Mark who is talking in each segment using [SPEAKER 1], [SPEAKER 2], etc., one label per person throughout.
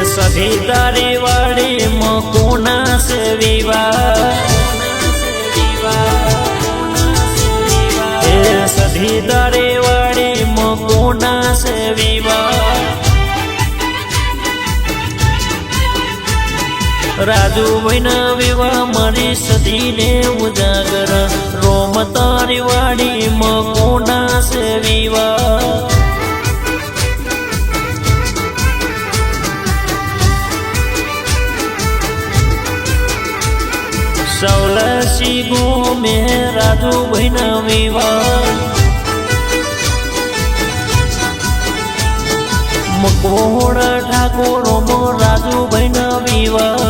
[SPEAKER 1] सधी तारी वाड़ी मकोना से विवाह सधी तारी वाड़ी मकोना से विवाह राजू बहन विवाह मारी सधी ने उजागर रोम तारी वाड़ी मकोना से विवाह सौलसी गो में राजू बहन विवाह मकोड़ ठाकुर मो राजू बहन विवाह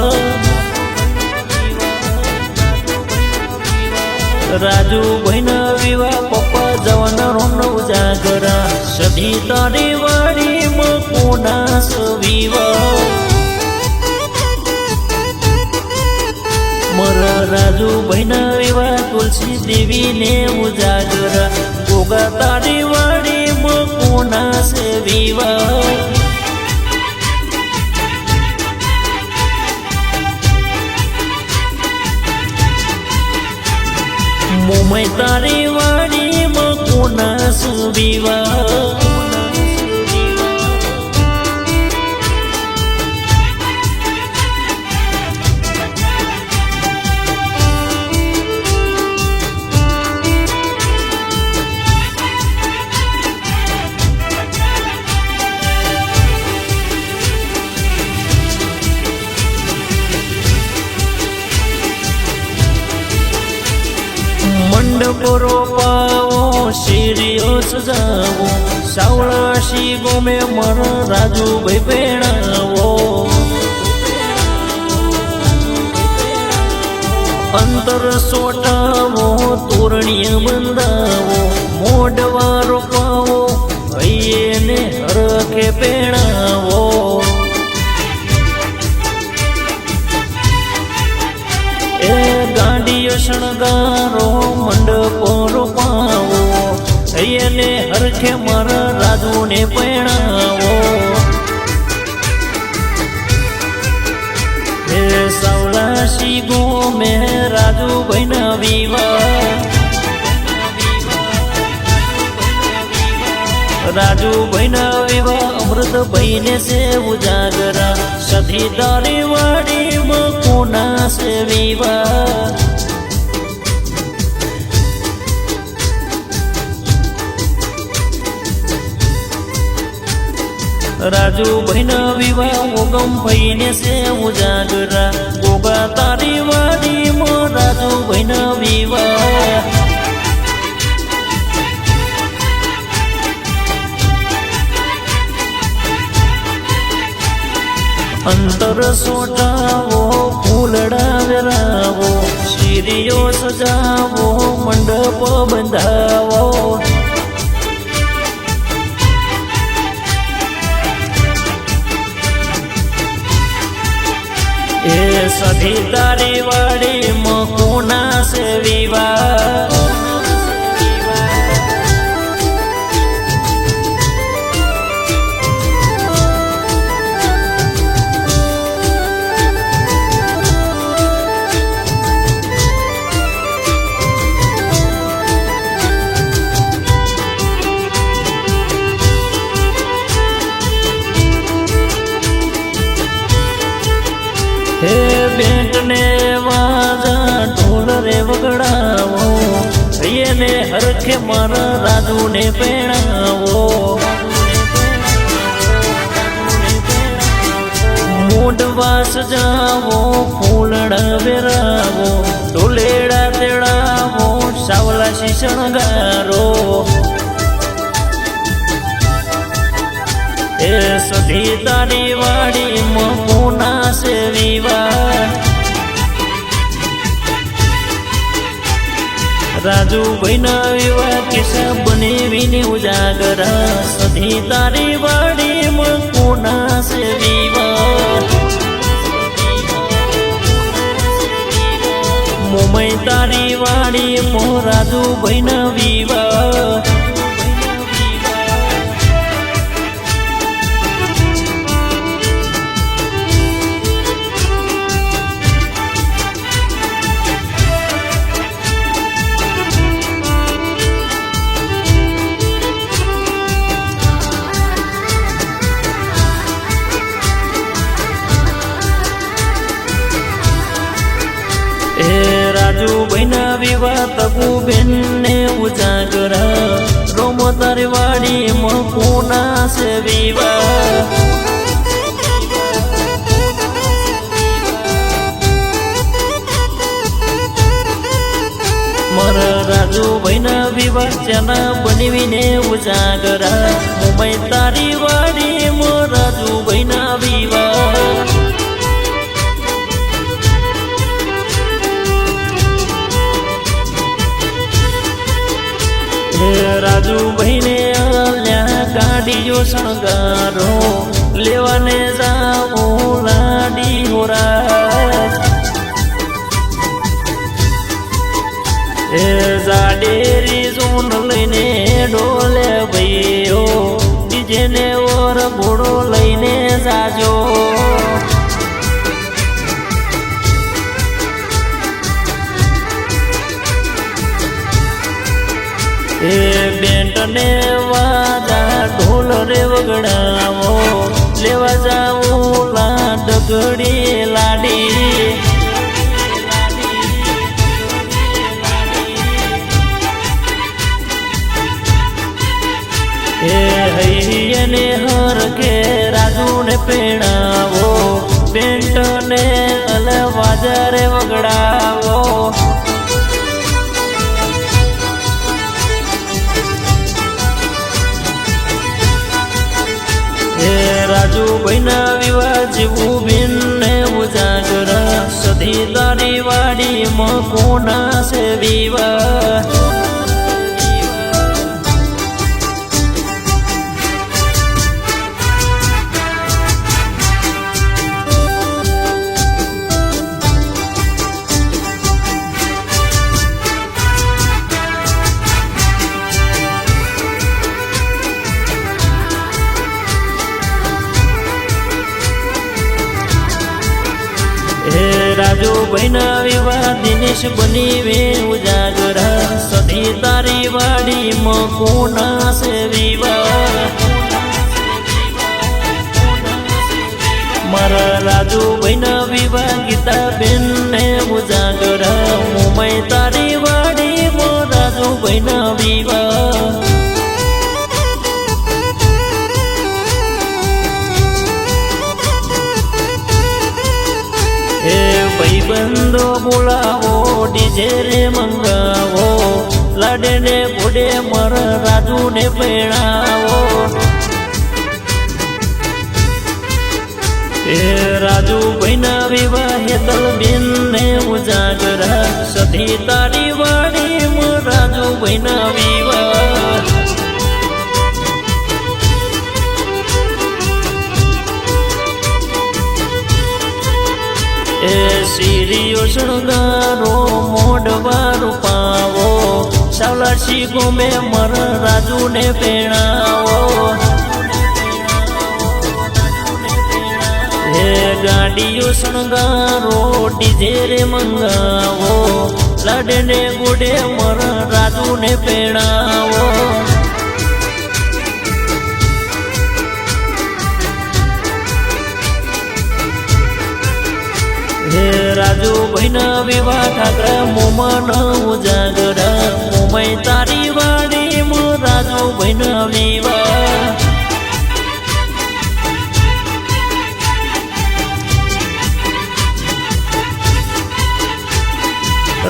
[SPEAKER 1] राजू बहन विवाह पप्पा जवान रोम उजागरा सधी तारी वाड़ी मकोना से विवाह मरा राजू बहन विवाह तुलसी देवी ने उजागर गोगा तारी वाड़ी मकोना से विवाह मुंबई तारी वाड़ी मकोना से विवाह मंडप रोपाओ सीरियो सजावो सावलाशी गो में मर राजू भाई पेणावो अंतर सोटावो तोरणिय बंधावो मोडवा रोपावो भैये ने हरखे पेणावो गांडियो शणगारो मंडप रोपावो ने हरखे मर राजू ने पेणावो सौलाशी गो में राजू बहन विवाह राजू बहन विवाह अमृत बहने से उजागरा सधी तारी वाड़ी मकोना से विवाह राजू बहन विवाह ओगम बहने से उजागरा गोगा तारी वाड़ी मो राजू बहन विवाह अंतर सोटावो फूलड़ा वेरावो सीरियो सजावो मंडप बंधावो सधी तारी वाड़ी मकोना से विवाह हे बेट ने वाजा ढोल रे वगड़ावो ये ने हरखे मर राजू ने पेणावो मोडवा सजावो फूलड़ा वेरावो ढोलेड़ा तेड़ावो सावलाशी शणगारो सधी तारी वाड़ी मकोना से विवाह राजू बहन विवाह किसा बने विने उजागरा सधी तारी वाड़ी मकोना से विवाह मुंबई तारी वाड़ी मो राजू बहन विवाह રાજુભાઈ ના વિવાહ તગુ બેન ને ઉજાગરા રોમ તારી વાડી મકુના છે વિવાહ મારા રાજુભાઈ ના વિવાહ ચાના બનવીને ઉજાગરા મુંબઈ તારી વાડી રાજુભાઈ ના વિવાહ રાજુભાઈ ને આલ્યા ગાડીઓ શણગારો લેવાને જાવું લાડી હોરા જાડેરી સોન લઈને ડોલે ભાઈઓ ડીજે ને ઓર ઘોડો લઈને જાજો બેન્ટ ને વાજા ઢોલ રે વગડાવો લેવા જાવું લાડગડી લાડી હૈયને હર કે રાજુ ને પેણાવો બેન્ટ ને વાજા રે વગડાવો રાજુભાઈ ના વિવાહ જેવું બેન ને ઉજાગરા સધી તારી વાડી મકુના છે વિવાહ રાજુભાઈ ના વિવાહ દિનેશ બની વે ઉજાગરા સધી તારી વાડી મકુના છે વિવાહ મારા રાજુભાઈ ના વિવાહ ગીતા બેન ને ઉજાગરા મુંબઈ તારી વાડી રાજુભાઈ ના વિવાહ ભાઈબંધો બોલાવો ડીજે રે મંગાવો લાડે ને ઘોડે મર રાજુ ને પેણાવો રાજુભાઈ ના વિવાહ હેતલ બેન ને ઉજાગરા સધી તારી વાડી રાજુભાઈ ના વિવાહ સીરીઓ શણગારો મોઢવારું પાવો સાવલાસી ગોમે મર રાજુ ને પેણાવો ગાડીઓ શણગારો ડીજે રે મંગાવો લાડે ને ગોડે મર રાજુ ને પેણાવો રાજુભાઈ ના વિવાહ ઠાકરા મોમાં ઉજાગરા મુંબઈ તારી વાડી રાજુભાઈ ના વિવાહ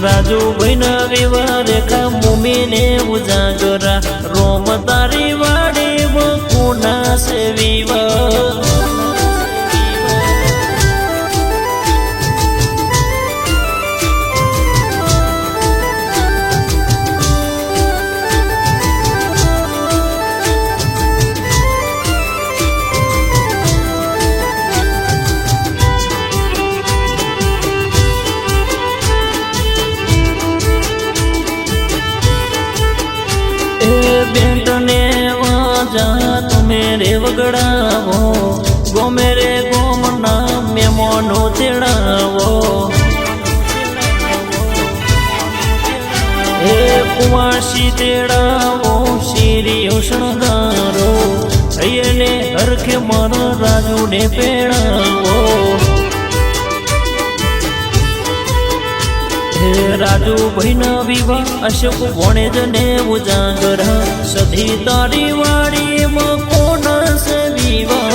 [SPEAKER 1] રાજુભાઈ ના વિવાહ રેખા મુમી ને ઉજાગરા રોમ તારી વાડી મકુના છે વિવાહ બેન્ટ ને વાજા તમે રે વગડાવો ગોમે રે ગોમ ના મેમોનો તેડાવો કુવાસી તેડાવો શીરીઓ શણગારો એને હરખે મર રાજુ ને પેણાવો राजू भाई न विवाह अशोक वणेज ने उजागर सधी तारी वाड़ी में कोण से विवाह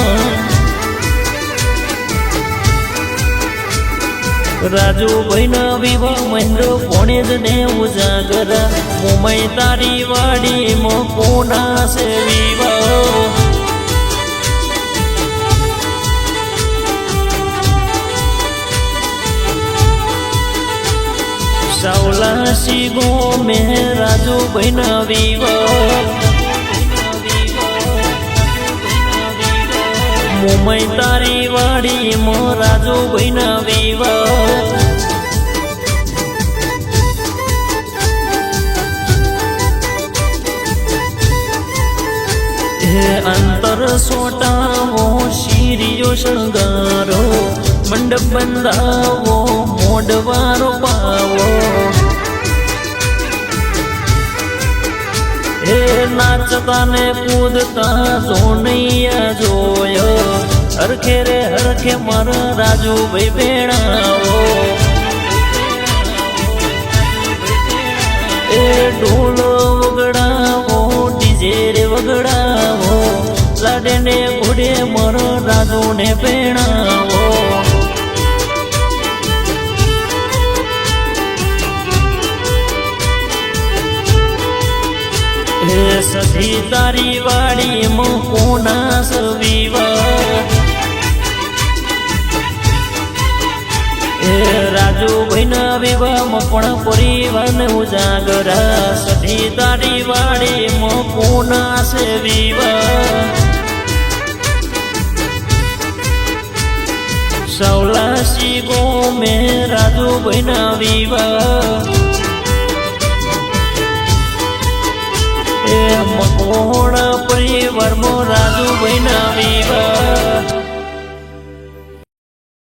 [SPEAKER 1] राजू भाई न विवाह महेंद्र वणेज ने उजागर मुंबई तारी वाड़ी में कोण से विवाह सावलासी गो में राजू भाई न विवाह मुंबई तारी वाड़ी में राजू भाई न विवाह अंतर सोटावो शीरियो शृंगारो मंडप बंधावो मोडवारो पावो नाचता ने कूदता सोनिया जोयो हरखे रे हरखे मार राजू भाई बेणावो ढोल वगड़ावो डीजे रे वगड़ावो लाडे ने घोड़े मर राजू ने बेणावो सधी तारी वाड़ी में कोण से विवाह राजू भाई न विवाह में पण परिवार ने उजागर सधी तारी वाड़ी में कोण से विवाह सावलासी गो में राजू भाई न विवाह मकोड़